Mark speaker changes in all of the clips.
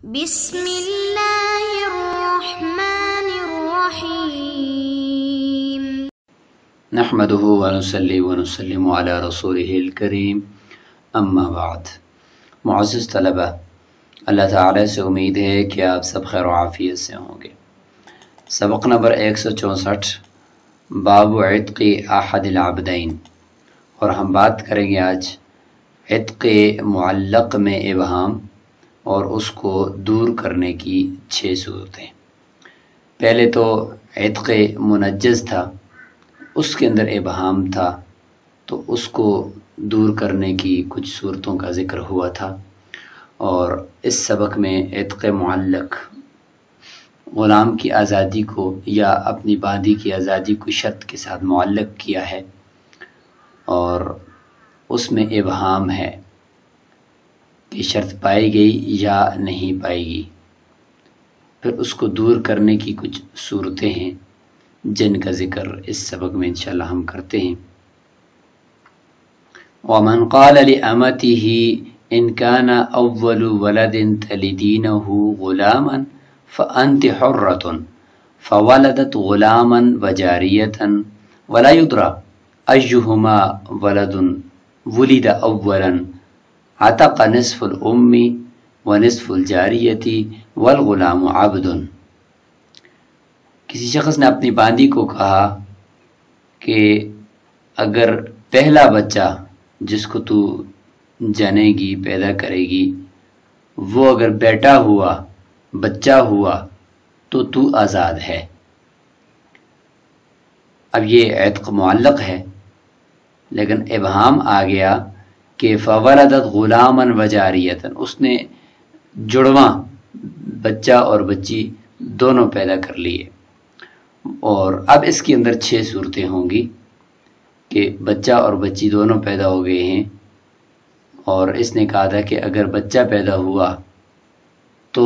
Speaker 1: بسم اللہ الرحمن الرحیم
Speaker 2: نحمده ونصلی ونسلم علی رسوله الکریم اما بعد۔ معزز طلبہ، اللہ تعالی سے امید ہے کہ آپ سب خیر و عافیت سے ہوں گے۔ سبق نمبر 164، باب عتق احد العبدین، اور ہم بات کریں گے آج عتق معلق میں ابہام اور اس کو دور کرنے کی 6 صورتیں۔ پہلے تو عتق منجز تھا، اس کے اندر ابہام تھا، تو اس کو دور کرنے کی کچھ صورتوں کا ذکر ہوا تھا، اور اس سبق میں عتق معلق، غلام کی آزادی کو یا اپنی باندی کی آزادی کو شرط کے ساتھ معلق کیا ہے، اور اس میں ابہام ہے کہ شرط پائی گئی یا نہیں پائی گئی۔ پھر اس کو دور کرنے کی کچھ صورتیں ہیں جن کا ذکر اس سبق میں انشاءاللہ ہم کرتے ہیں۔ وَمَنْ قَالَ لِأَمَتِهِ إِنْ كَانَ أَوَّلُ وَلَدٍ تَلِدِينَهُ غُلَامًا فَأَنْتِ حُرَّةٌ فَوَلَدَتْ غُلَامًا وَجَارِيَةً وَلَا يُدْرَى أَيُّهُمَا وَلَدٌ وُلِدَ أَوَّلًا عَتَقَ نِصْفُ الْأُمِّ وَنِصْفُ الْجَارِيَةِ وَالْغُلَامُ عَبْدٌ۔ کسی شخص نے اپنی باندی کو کہا کہ اگر پہلا بچہ جس کو تو جنے گی، پیدا کرے گی، وہ اگر بیٹا ہوا، بچہ ہوا، تو تو آزاد ہے۔ اب یہ عتق معلق ہے، لیکن ابہام آ گیا کہ فولدت غلاما وجاریتا، اس نے جڑواں بچہ اور بچی دونوں پیدا کر لیے، اور اب اس کے اندر 6 صورتیں ہوں گی کہ بچہ اور بچی دونوں پیدا ہو گئے ہیں، اور اس نے کہا تھا کہ اگر بچہ پیدا ہوا تو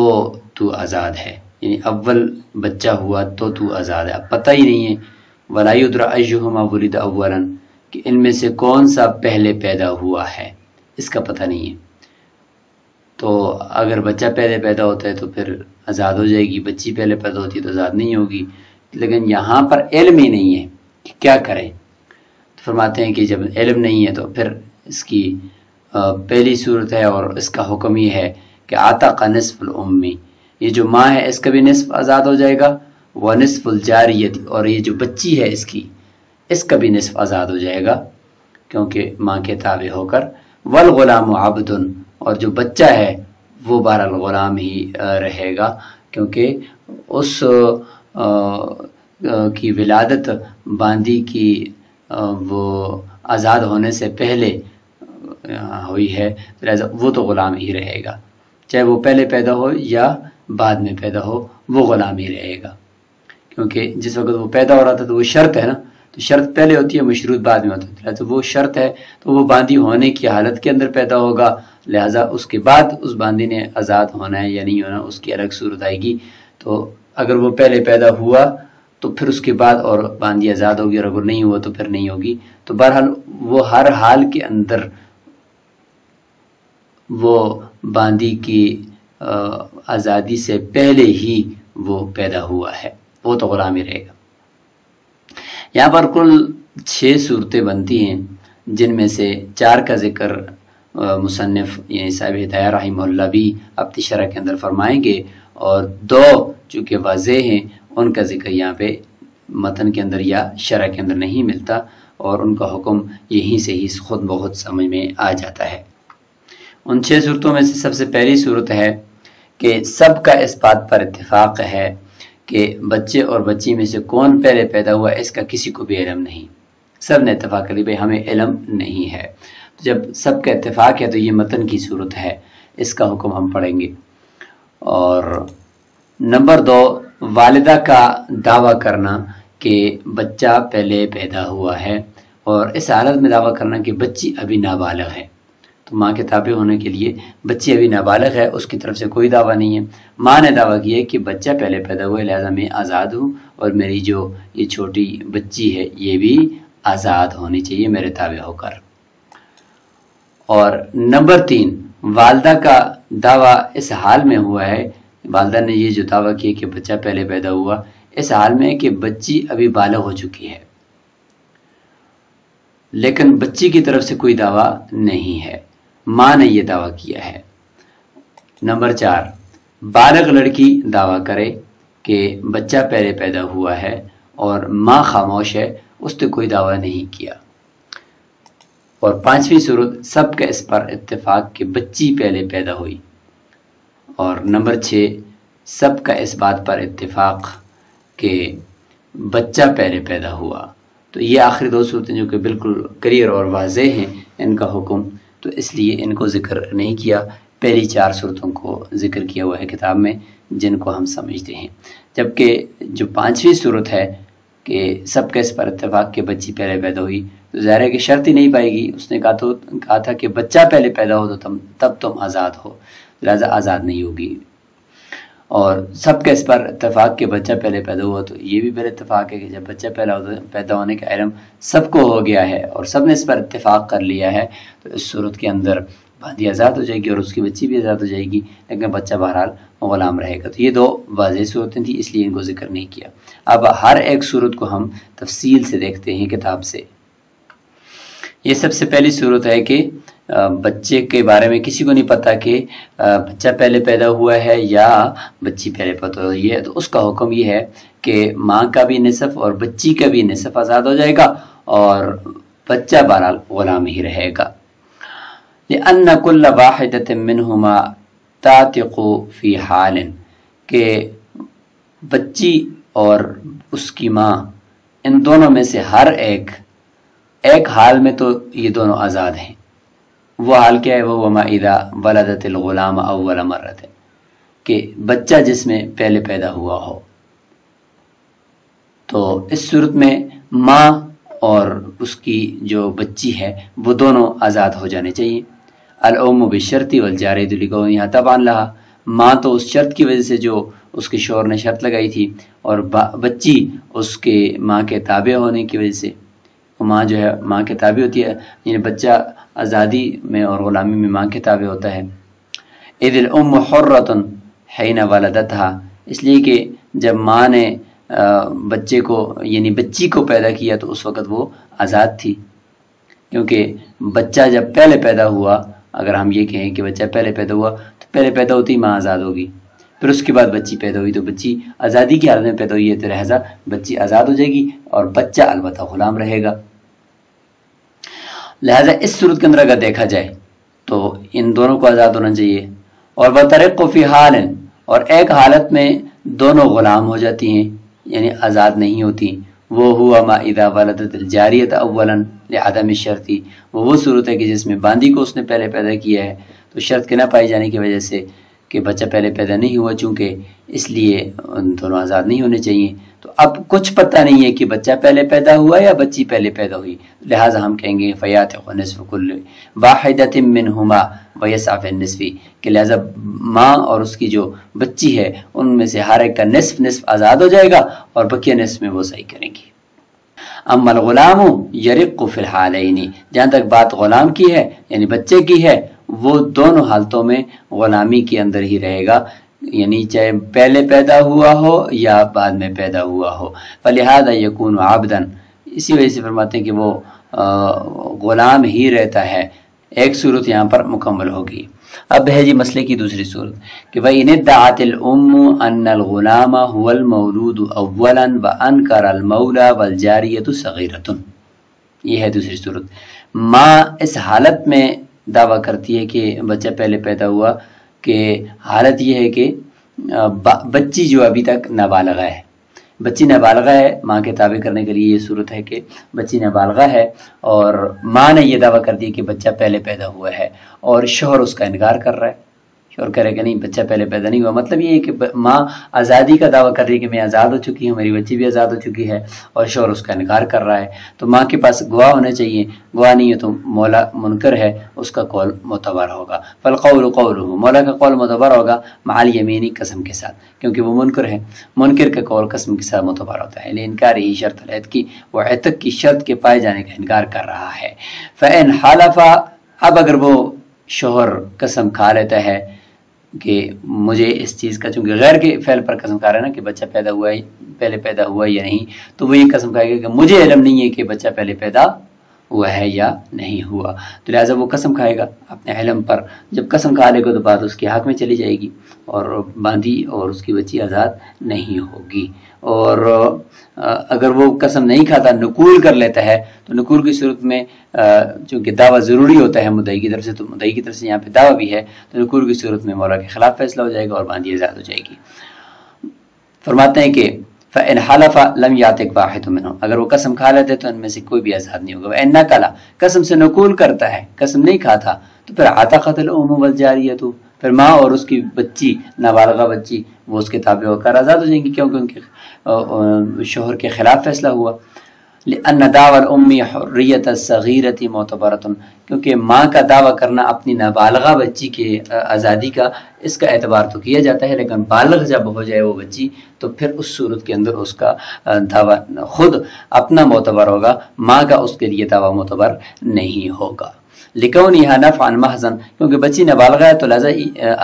Speaker 2: تو آزاد ہے، یعنی اول بچہ ہوا تو تو آزاد ہے۔ اب پتہ ہی نہیں ہے وَلَا يُدْرَى أَيُّهُمَا وُلِدَ أَوَّلًا، کہ ان میں سے کون سا پہلے پیدا ہوا ہے، اس کا پتہ نہیں ہے۔ تو اگر بچہ پہلے پیدا ہوتا ہے تو پھر آزاد ہو جائے گی، بچی پہلے پیدا ہوتی ہے تو آزاد نہیں ہوگی، لیکن یہاں پر علم ہی نہیں ہے کہ کیا کریں۔ تو فرماتے ہیں کہ جب علم نہیں ہے تو پھر اس کی پہلی صورت ہے، اور اس کا حکم یہ ہے کہ عتق نصف الام، یہ جو ماں ہے اس کا بھی نصف آزاد ہو جائے گا، ونصف الجاریت، اور یہ جو بچی ہے اس کا بھی نصف آزاد ہو جائے گا کیونکہ ماں کے تابع ہو کر، والغلام عبد، اور جو بچہ ہے وہ بہرحال غلام ہی رہے گا، کیونکہ اس کی ولادت باندی کی وہ آزاد ہونے سے پہلے ہوئی ہے، لہذا وہ تو غلام ہی رہے گا، چاہے وہ پہلے پیدا ہو یا بعد میں پیدا ہو، وہ غلام ہی رہے گا، کیونکہ جس وقت وہ پیدا ہو رہا تھا تو وہ شرط ہے نا، تو شرط پہلے ہوتی ہے، مشروط بعد میں ہوتا ہے، لہذا وہ شرط ہے تو وہ باندی ہونے کی حالت کے اندر پیدا ہوگا، لہذا اس کے بعد اس باندی نے آزاد ہونا ہے یا نہیں ہونا اس کی الگ صورت آئے گی۔ تو اگر وہ پہلے پیدا ہوا تو پھر اس کے بعد اور باندی آزاد ہوگی، اور اگر نہیں ہوا تو پھر نہیں ہوگی۔ تو بہرحال وہ ہر حال کے اندر وہ باندی کی آزادی سے پہلے ہی وہ پیدا ہوا ہے، وہ تو غلام ہی رہے گا۔ یہاں پر کل 6 صورتیں بنتی ہیں، جن میں سے 4 کا ذکر مصنف یعنی صاحب ہدایہ رحمہ اللہ بھی اپنی شرح کے اندر فرمائیں گے، اور 2 چونکہ واضح ہیں ان کا ذکر یہاں پہ متن کے اندر یا شرح کے اندر نہیں ملتا، اور ان کا حکم یہیں سے ہی خود بخود سمجھ میں آ جاتا ہے۔ ان 6 صورتوں میں سے سب سے پہلی صورت ہے کہ سب کا اس بات پر اتفاق ہے کہ بچے اور بچی میں سے کون پہلے پیدا ہوا اس کا کسی کو بھی علم نہیں، سب نے اتفاق کر لی بھئی ہمیں علم نہیں ہے۔ جب سب کا اتفاق ہے تو یہ متن کی صورت ہے، اس کا حکم ہم پڑھیں گے۔ اور نمبر 2، والدہ کا دعویٰ کرنا کہ بچہ پہلے پیدا ہوا ہے، اور اس حالت میں دعویٰ کرنا کہ بچی ابھی نابالغ ہے، تو ماں کے تابع ہونے کے لیے بچی ابھی نابالغ ہے، اس کی طرف سے کوئی دعویٰ نہیں ہے۔ ماں نے دعویٰ کیا کہ بچہ پہلے پیدا ہوا ہے، لہذا میں آزاد ہوں، اور میری جو یہ چھوٹی بچی ہے یہ بھی آزاد ہونی چاہیے میرے تابع ہو کر۔ اور نمبر 3، والدہ کا دعویٰ اس حال میں ہوا ہے، والدہ نے یہ جو دعویٰ کیا کہ بچہ پہلے پیدا ہوا، اس حال میں کہ بچی ابھی بالغ ہو چکی ہے، لیکن بچی کی طرف سے کوئی دعویٰ نہیں ہے، ماں نے یہ دعویٰ کیا ہے۔ نمبر 4، بالغ لڑکی دعویٰ کرے کہ بچہ پہلے پیدا ہوا ہے اور ماں خاموش ہے، اس نے کوئی دعویٰ نہیں کیا۔ اور 5ویں صورت، سب کا اس پر اتفاق کہ بچی پہلے پیدا ہوئی۔ اور نمبر 6، سب کا اس بات پر اتفاق کہ بچہ پہلے پیدا ہوا۔ تو یہ آخری 2 صورتیں جو کہ بالکل کلیئر اور واضح ہیں ان کا حکم، تو اس لیے ان کو ذکر نہیں کیا، پہلی 4 صورتوں کو ذکر کیا ہوا ہے کتاب میں جن کو ہم سمجھتے ہیں۔ جبکہ جو 5ویں صورت ہے کہ سب کا اس پر اتفاق کہ بچی پہلے پیدا ہوئی، تو ظاہر ہے کہ شرط ہی نہیں پائے گی، اس نے کہا تھا کہ بچہ پہلے پیدا ہو تو تب تم آزاد ہو، لہذا آزاد نہیں ہوگی۔ اور سب کا اس پر اتفاق کہ بچہ پہلے پیدا ہوا، تو یہ بھی پہلے اتفاق ہے کہ جب بچہ پیدا ہونے کا علم سب کو ہو گیا ہے اور سب نے اس پر اتفاق کر لیا ہے، تو اس صورت کے اندر باندھی آزاد ہو جائے گی اور اس کی بچی بھی آزاد ہو جائے گی، لیکن بچہ بہرحال غلام رہے گا۔ تو یہ 2 واضح صورتیں تھیں، اس لیے ان کو ذکر نہیں کیا۔ اب ہر ایک صورت کو ہم تفصیل سے دیکھتے ہیں کتاب سے۔ یہ سب سے پہلی صورت ہے کہ بچے کے بارے میں کسی کو نہیں پتا کہ بچہ پہلے پیدا ہوا ہے یا بچی پہلے پیدا ہوئی ہے، تو اس کا حکم یہ ہے کہ ماں کا بھی نصف اور بچی کا بھی نصف آزاد ہو جائے گا اور بچہ بہرحال غلام ہی رہے گا۔ لأن كل واحدة منهما تعتق في حال، کہ بچی اور اس کی ماں ان دونوں میں سے ہر ایک حال میں تو یہ دونوں آزاد ہیں۔ وہ حال کیا ہے؟ وہ ما اذا ولدت الغلام اول مرۃ، کہ بچہ جس میں پہلے پیدا ہوا ہو۔ تو اس صورت میں ماں اور اس کی جو بچی ہے وہ دونوں آزاد ہو جانے چاہیے۔ الام بالشرط والجارید لکونہا تبعا لہا، ماں تو اس شرط کی وجہ سے جو اس کے شوہر نے شرط لگائی تھی، اور بچی اس کے ماں کے تابع ہونے کی وجہ سے، ماں جو ہے ماں کے تابع ہوتی ہے، یعنی بچہ آزادی میں اور غلامی میں ماں کے تابع ہوتا ہے۔ اذ الام حرۃ حین ولدتھا، اس لیے کہ جب ماں نے بچے کو یعنی بچی کو پیدا کیا تو اس وقت وہ آزاد تھی، کیونکہ بچہ جب پہلے پیدا ہوا، اگر ہم یہ کہیں کہ بچہ پہلے پیدا ہوا تو پہلے پیدا ہوتی ماں آزاد ہوگی، پھر اس کے بعد بچی پیدا ہوئی تو بچی آزادی کی حالت میں پیدا ہوئی ہے، تو لہذا بچی آزاد ہو جائے گی اور بچہ البتہ غلام رہے گا۔ لہذا اس صورت کے اندر اگر دیکھا جائے تو ان دونوں کو آزاد ہونا چاہیے۔ اور بطرق فی حال، اور ایک حالت میں دونوں غلام ہو جاتی ہیں یعنی آزاد نہیں ہوتی، وہ ہوا ما اذا ولدت الجاریۃ اولا لعدم الشرط، وہ صورت ہے کہ جس میں باندی کو اس نے پہلے پیدا کیا ہے تو شرط کے نہ پائے جانے کی وجہ سے کہ بچہ پہلے پیدا نہیں ہوا، چونکہ اس لیے دونوں آزاد نہیں ہونے چاہیے۔ تو اب کچھ پتہ نہیں ہے کہ بچہ پہلے پیدا ہوا یا بچی پہلے پیدا ہوئی، لہٰذا ہم کہیں گے فیاتق نصف کل واحدۃ منہما ویسع فی النصف، کہ لہٰذا ماں اور اس کی جو بچی ہے ان میں سے ہر ایک کا نصف آزاد ہو جائے گا اور بقیہ نصف میں وہ صحیح کریں گی۔ اما الغلام یرق فی الحالین، جہاں تک بات غلام کی ہے یعنی بچے کی ہے، وہ دونوں حالتوں میں غلامی کے اندر ہی رہے گا، یعنی چاہے پہلے پیدا ہوا ہو یا بعد میں پیدا ہوا ہو۔ فلہذا یکون عبدا، اسی وجہ سے فرماتے ہیں کہ وہ غلام ہی رہتا ہے۔ ایک صورت یہاں پر مکمل ہوگی۔ اب ہے جی مسئلے کی دوسری صورت کہ بھائی ان ادعت الام ان الغلام هو المولود اولا وانکر المولى والجاریۃ صغیرۃ، یہ ہے دوسری صورت۔ ماں اس حالت میں دعویٰ کرتی ہے کہ بچہ پہلے پیدا ہوا کہ حالت یہ ہے کہ بچی جو ابھی تک نابالغہ ہے، بچی نابالغہ ہے، ماں کے تابع کرنے کے لیے یہ صورت ہے کہ بچی نابالغہ ہے اور ماں نے یہ دعویٰ کر دیا کہ بچہ پہلے پیدا ہوا ہے اور شوہر اس کا انکار کر رہا ہے، شوہر کہہ رہا ہے کہ نہیں بچہ پہلے پیدا نہیں ہوا۔ مطلب یہ ہے کہ ماں آزادی کا دعویٰ کر رہی ہے کہ میں آزاد ہو چکی ہوں، میری بچی بھی آزاد ہو چکی ہے، اور شوہر اس کا انکار کر رہا ہے، تو ماں کے پاس گواہ ہونے چاہیے، گواہ نہیں ہے تو مولا منکر ہے، اس کا قول معتبر ہوگا۔ فالقول قولہ، مولا کا قول معتبر ہوگا مع الیمین، قسم کے ساتھ، کیونکہ وہ منکر ہے، منکر کا قول قسم کے ساتھ معتبر ہوتا ہے، لانکار ہی شرط العتق کی، وہ عتق کی شرط کے پائے جانے کا انکار کر رہا ہے۔ فإن حلف، اب اگر وہ شوہر قسم کھا لیتا ہے کہ مجھے اس چیز کا، چونکہ غیر کے فعل پر قسم کھا رہا ہے نا کہ بچہ پیدا ہوا ہے، پہلے پیدا ہوا ہے یا نہیں، تو وہ یہ قسم کھائے گا کہ مجھے علم نہیں ہے کہ بچہ پہلے پیدا ہوا ہے یا نہیں ہوا، تو لہٰذا وہ قسم کھائے گا اپنے علم پر۔ جب قسم کھا لے گا تو بات اس کے حق میں چلی جائے گی اور باندھی اور اس کی بچی آزاد نہیں ہوگی۔ اور اگر وہ قسم نہیں کھاتا، نقول کر لیتا ہے، تو نقول کی صورت میں چونکہ دعویٰ ضروری ہوتا ہے مدعی کی طرف سے، تو مدعی کی طرف سے یہاں پہ دعویٰ بھی ہے، تو نقول کی صورت میں مولا کے خلاف فیصلہ ہو جائے گا اور باندھی آزاد ہو جائے گی۔ فرماتے ہیں کہ فَإِنْ حَلَفَ لَمْ يَعْتِقْ وَاحِدٌ مِّنْهُمْ، اگر وہ قسم کھا لیتے تو ان میں سے کوئی بھی آزاد نہیں ہوگا۔ وَإِنْ نَقَلَ، قسم سے نقول کرتا ہے، قسم نہیں کھاتا، تو پھر عَتَقَتِ الْأُمُّ وَالْجَارِيَّةُ، پھر ماں اور اس کی بچی، نابالغہ بچی، وہ اس کے تابع ہو کر آزاد ہو جائیں گی، کیونکہ ان کے شوہر کے خلاف فیصلہ ہوا۔ لِأَنَّ دَعْوَى الْأُمِّ حُرِّيَّةَ الصَّغِيرَةِ مُعْتَبَرَةٌ، کیونکہ ماں کا دعویٰ کرنا اپنی نابالغہ بچی کے آزادی کا، اس کا اعتبار تو کیا جاتا ہے، لیکن بالغ جب ہو جائے وہ بچی تو پھر اس صورت کے اندر اس کا دعویٰ خود اپنا معتبر ہوگا، ماں کا اس کے لیے دعویٰ معتبر نہیں ہوگا۔ لِكَوْنِهَا نَفْعًا مَحْضًا، کیونکہ بچی نابالغہ ہے تو لہذا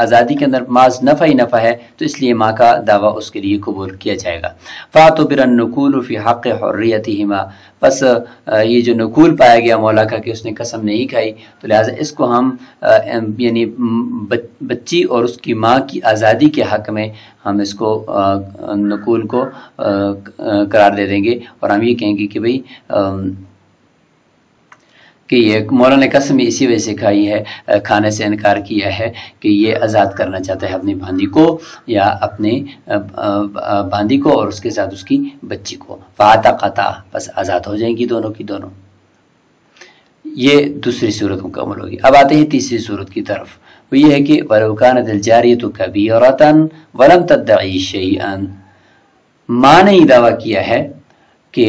Speaker 2: آزادی کے اندر محض نفع ہی نفع ہے، تو اس لیے ماں کا دعویٰ اس کے لیے قبول کیا جائے گا۔ فَاعْتُبِرَ النُّقُولُ فِي حَقِّ حُرِّيَّتِهِمَا، بس یہ جو نقول پایا گیا مولا کا کہ اس نے قسم نہیں کھائی، تو لہٰذا اس کو ہم یعنی بچی اور اس کی ماں کی آزادی کے حق میں ہم اس کو نقول کو قرار دے دیں گے، اور ہم یہ کہیں گے کہ بھئی کہ یہ مولا نے قسم اسی وجہ سے کھائی ہے، کھانے سے انکار کیا ہے کہ یہ آزاد کرنا چاہتا ہے اپنی باندھی کو یا اپنے باندھی کو اور اس کے ساتھ اس کی بچی کو۔ فَعَتَقَتَا، بس آزاد ہو جائیں گی دونوں کی دونوں۔ یہ دوسری صورت مکمل ہوگی۔ اب آتے ہیں تیسری صورت کی طرف، وہ یہ ہے کہ وَلَوْ كَانَتِ الْجَارِيَةُ كَبِيرَةً وَلَمْ تَدَّعِي شَيْئًا، ماں نے دعویٰ کیا ہے کہ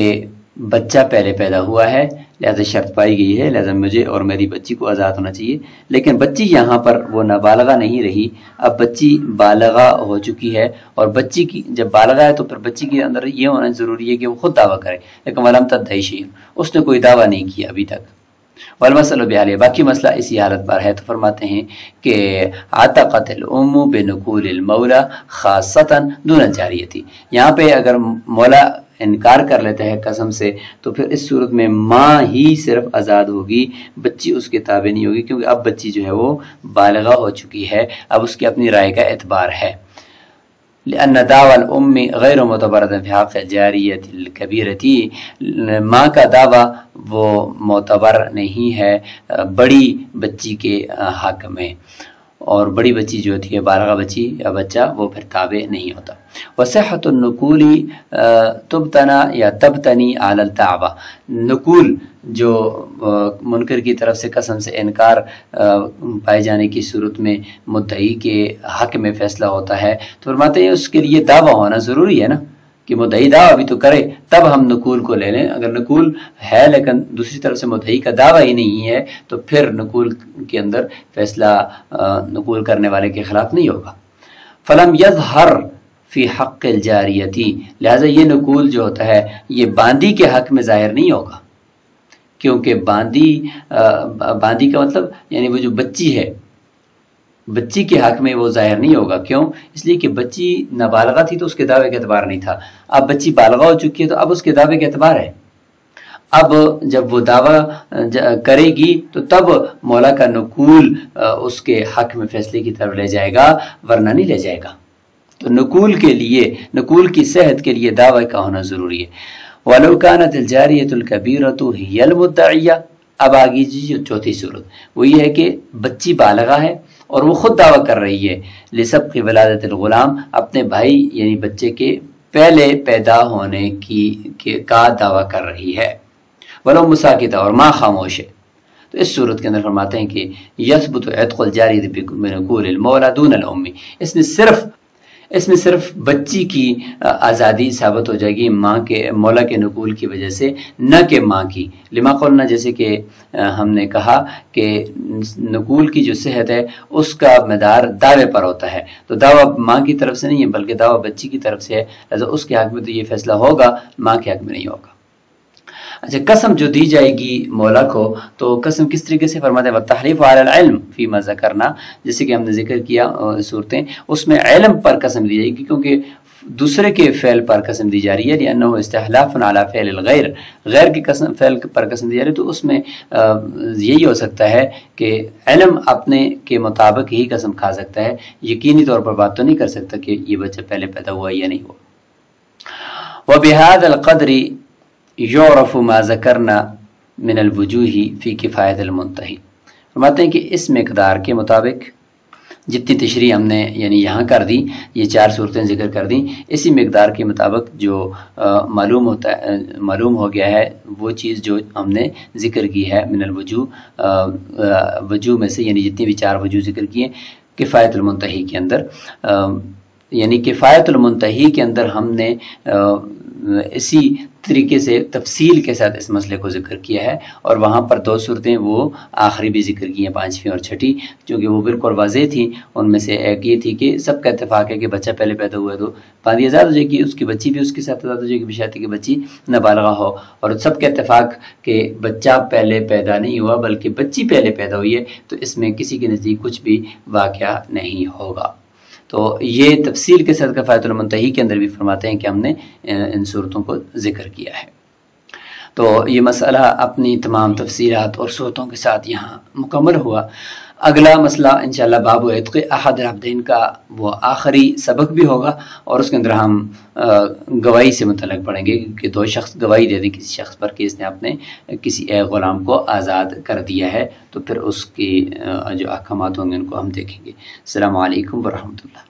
Speaker 2: بچہ پہلے پیدا ہوا ہے، لہذا شرط پائی گئی ہے، لہذا مجھے اور میری بچی کو آزاد ہونا چاہیے، لیکن بچی یہاں پر وہ نابالغہ نہیں رہی، اب بچی بالغہ ہو چکی ہے، اور بچی کی جب بالغہ ہے تو پھر بچی کے اندر یہ ہونا ضروری ہے کہ وہ خود دعویٰ کرے، لیکن وَلَمْ تَدَّعِ شَيْئًا، اس نے کوئی دعویٰ نہیں کیا ابھی تک۔ والمسئلہ بحالیہ، باقی مسئلہ اسی حالت پر ہے، تو فرماتے ہیں کہ عَتَقَتِ الْأُمُّ بِنُقُولِ الْمَوْلَى خَاصَّةً دُونَ الْجَارِيَّةِ، یہاں پہ اگر مولا انکار کر لیتا ہے قسم سے تو پھر اس صورت میں ماں ہی صرف آزاد ہوگی، بچی اس کے تابع نہیں ہوگی، کیونکہ اب بچی جو ہے وہ بالغہ ہو چکی ہے، اب اس کی اپنی رائے کا اعتبار ہے۔ لأن دعوى الأم غیر معتبرة في حق الجاریة الكبیرة، ماں کا دعویٰ وہ معتبر نہیں ہے بڑی بچی کے حق میں، اور بڑی بچی جو ہوتی ہے بالغہ بچی یا بچہ وہ پھر تابع نہیں ہوتا۔ وصحۃ النقول تبتنا یا تبتنی علی الدعویٰ، نقول جو منکر کی طرف سے قسم سے انکار پائے جانے کی صورت میں مدعی کے حق میں فیصلہ ہوتا ہے، تو فرماتے ہیں اس کے لیے دعویٰ ہونا ضروری ہے نا، کہ مدعی دعویٰ بھی تو کرے تب ہم نقول کو لے لیں، اگر نقول ہے لیکن دوسری طرف سے مدعی کا دعویٰ ہی نہیں ہے تو پھر نقول کے اندر فیصلہ نقول کرنے والے کے خلاف نہیں ہوگا۔ فلم یظہر فی حق الجاریتی، لہذا یہ نقول جو ہوتا ہے یہ باندی کے حق میں ظاہر نہیں ہوگا، کیونکہ باندی کا مطلب یعنی وہ جو بچی ہے، بچی کے حق میں وہ ظاہر نہیں ہوگا۔ کیوں؟ اس لیے کہ بچی نابالغہ تھی تو اس کے دعوے کا اعتبار نہیں تھا، اب بچی بالغہ ہو چکی ہے تو اب اس کے دعوے کا اعتبار ہے۔ اب جب وہ دعویٰ کرے گی تو تب مولا کا نقول اس کے حق میں فیصلے کی طرف لے جائے گا، ورنہ نہیں لے جائے گا۔ تو نقول کے لیے، نقول کی صحت کے لیے دعوی کا ہونا ضروری ہے۔ وَلَوْ كَانَتِ الْجَارِيَةُ الْكَبِيرَةُ هِيَ الْمُدَّعِيَّةُ، اب آگی جی چوتھی صورت، وہ یہ ہے کہ بچی بالغہ ہے اور وہ خود دعویٰ کر رہی ہے لِسَبْقِ وَلَادَةِ الْغُلَامِ، اپنے بھائی یعنی بچے کے پہلے پیدا ہونے کا دعویٰ کر رہی ہے، وَلَوْ مُسَاكِتَةٌ، اور ماں خاموش ہے، تو اس صورت کے اندر فرماتے ہیں کہ يَثْبُتُ عِتْقُ الْجَارِيَةِ بِنُقُولِ الْمَوْلَى دُونَ الْأُمِّ، اس میں صرف بچی کی آزادی ثابت ہو جائے گی ماں کے مولا کے نقول کی وجہ سے، نہ کہ ماں کی۔ لما قلنا، جیسے کہ ہم نے کہا کہ نقول کی جو صحت ہے اس کا مدار دعوے پر ہوتا ہے، تو دعویٰ ماں کی طرف سے نہیں ہے بلکہ دعویٰ بچی کی طرف سے ہے، لہذا اس کے حق میں تو یہ فیصلہ ہوگا، ماں کے حق میں نہیں ہوگا۔ اچھا قسم جو دی جائے گی مولا کو تو قسم کس طریقے سے فرماتے ہیں وَالتَّحْلِيفُ عَلَى الْعِلْمِ فِيمَا ذَكَرْنَا، جیسے کہ ہم نے ذکر کیا صورتیں، اس میں علم پر قسم دی جائے گی کیونکہ دوسرے کے فعل پر قسم دی جا رہی ہے، لأنه استحلاف علی فعل الغیر، غیر کی قسم فعل پر قسم دی جا رہی ہے، تو اس میں یہی ہو سکتا ہے کہ علم اپنے کے مطابق ہی قسم کھا سکتا ہے، یقینی طور پر بات تو نہیں کر سکتا کہ یہ بچہ پہلے پیدا ہوا یا نہیں ہوا۔ وَبِهَذَا الْقَدْرِ يُعْرَفُ مَا ذَكَرْنَا مِنَ الْوُجُوهِ فِي كِفَایَةِ الْمُنْتَهِی، فرماتے ہیں کہ اس مقدار کے مطابق جتنی تشریح ہم نے یعنی یہاں کر دی، یہ 4 صورتیں ذکر کر دیں، اسی مقدار کے مطابق جو معلوم ہو گیا ہے وہ چیز جو ہم نے ذکر کی ہے من الوجوہ، وجوہ میں سے یعنی جتنی بھی 4 وجوہ ذکر کیے کفایت المنتہی کے اندر، یعنی کفایت المنتہی کے اندر ہم نے اسی طریقے سے تفصیل کے ساتھ اس مسئلے کو ذکر کیا ہے، اور وہاں پر 2 صورتیں وہ آخری بھی ذکر کی ہیں، 5ویں اور 6ٹھی، جو کہ وہ بالکل واضح تھیں۔ ان میں سے ایک یہ تھی کہ سب کا اتفاق ہے کہ بچہ پہلے پیدا ہوا ہے تو پانی آزاد ہو جائے گی، اس کی بچی بھی اس کے ساتھ آزاد ہو جائے گی بشرط کہ بچی نابالغہ ہو، اور سب کا اتفاق کہ بچہ پہلے پیدا نہیں ہوا بلکہ بچی پہلے پیدا ہوئی ہے، تو اس میں کسی کے نزدیک کچھ بھی واقعہ نہیں ہوگا۔ تو یہ تفصیل کے ساتھ کفایت المنتہی کے اندر بھی فرماتے ہیں کہ ہم نے ان صورتوں کو ذکر کیا ہے۔ تو یہ مسئلہ اپنی تمام تفصیلات اور صورتوں کے ساتھ یہاں مکمل ہوا۔ اگلا مسئلہ انشاءاللہ باب عتق احد العبدین کا وہ آخری سبق بھی ہوگا، اور اس کے اندر ہم گواہی سے متعلق پڑھیں گے کہ 2 شخص گواہی دے دیں کسی شخص پر کہ اس نے اپنے کسی ایک غلام کو آزاد کر دیا ہے، تو پھر اس کی جو احکامات ہوں گے ان کو ہم دیکھیں گے۔ السلام علیکم ورحمۃ اللہ۔